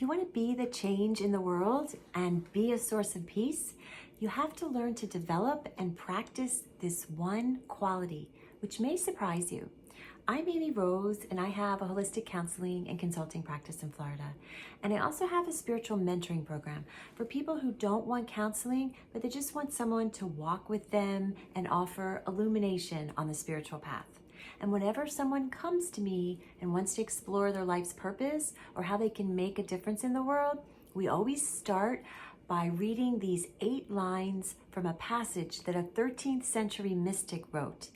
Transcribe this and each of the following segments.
If you want to be the change in the world and be a source of peace, you have to learn to develop and practice this one quality, which may surprise you. I'm Amy Rose, and I have a holistic counseling and consulting practice in Florida. And I also have a spiritual mentoring program for people who don't want counseling, but they just want someone to walk with them and offer illumination on the spiritual path. And whenever someone comes to me and wants to explore their life's purpose or how they can make a difference in the world, we always start by reading these 8 lines from a passage that a 13th century mystic wrote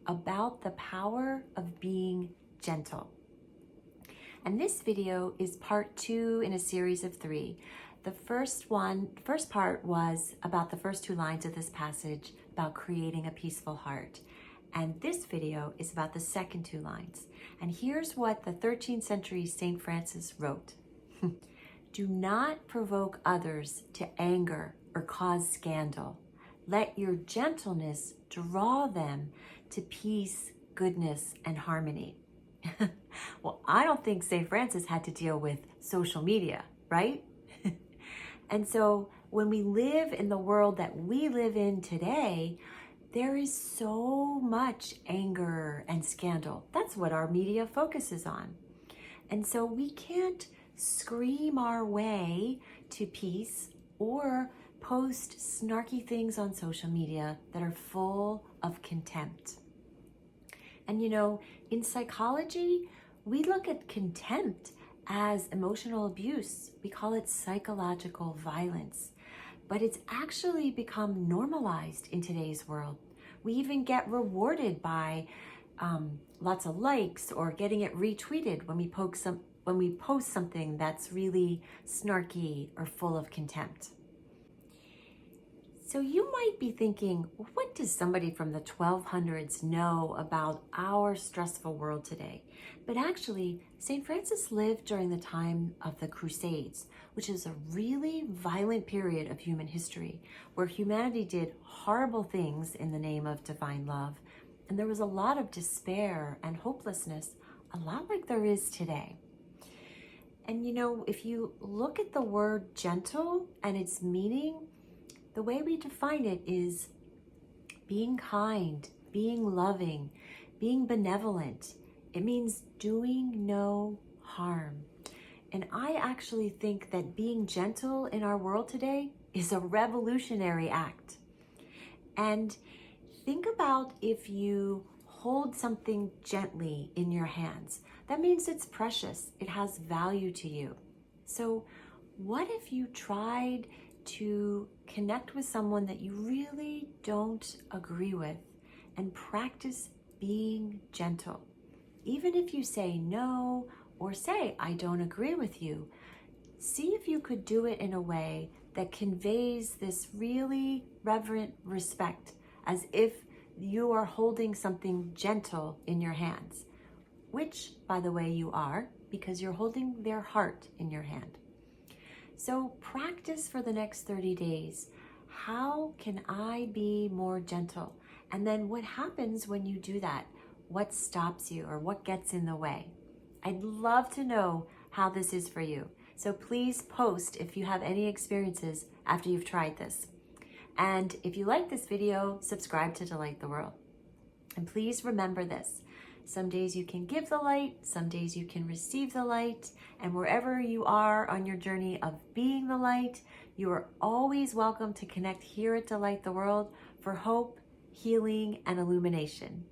about the power of being gentle. And this video is part 2 in a series of 3. The first part was about the first 2 lines of this passage about creating a peaceful heart. And this video is about the second 2 lines. And here's what the 13th century St. Francis wrote. Do not provoke others to anger or cause scandal. Let your gentleness draw them to peace, goodness, and harmony. Well, I don't think St. Francis had to deal with social media, right? And so when we live in the world that we live in today, there is so much anger and scandal. That's what our media focuses on. And so we can't scream our way to peace or post snarky things on social media that are full of contempt. And you know, in psychology, we look at contempt as emotional abuse. We call it psychological violence. But it's actually become normalized in today's world. We even get rewarded by lots of likes or getting it retweeted when we post something that's really snarky or full of contempt. So you might be thinking, what does somebody from the 1200s know about our stressful world today? But actually, St. Francis lived during the time of the Crusades, which is a really violent period of human history, where humanity did horrible things in the name of divine love. And there was a lot of despair and hopelessness, a lot like there is today. And you know, if you look at the word gentle and its meaning, the way we define it is being kind, being loving, being benevolent. It means doing no harm. And I actually think that being gentle in our world today is a revolutionary act. And think about if you hold something gently in your hands. That means it's precious. It has value to you. So what if you tried to connect with someone that you really don't agree with and practice being gentle? Even if you say no or say, I don't agree with you, see if you could do it in a way that conveys this really reverent respect, as if you are holding something gentle in your hands, which, by the way, you are, because you're holding their heart in your hand. So practice for the next 30 days. How can I be more gentle? And then what happens when you do that? What stops you or what gets in the way? I'd love to know how this is for you. So please post if you have any experiences after you've tried this. And if you like this video, subscribe to Delight the World. And please remember this. Some days you can give the light, some days you can receive the light, and wherever you are on your journey of being the light, you are always welcome to connect here at Delight the World for hope, healing, and illumination.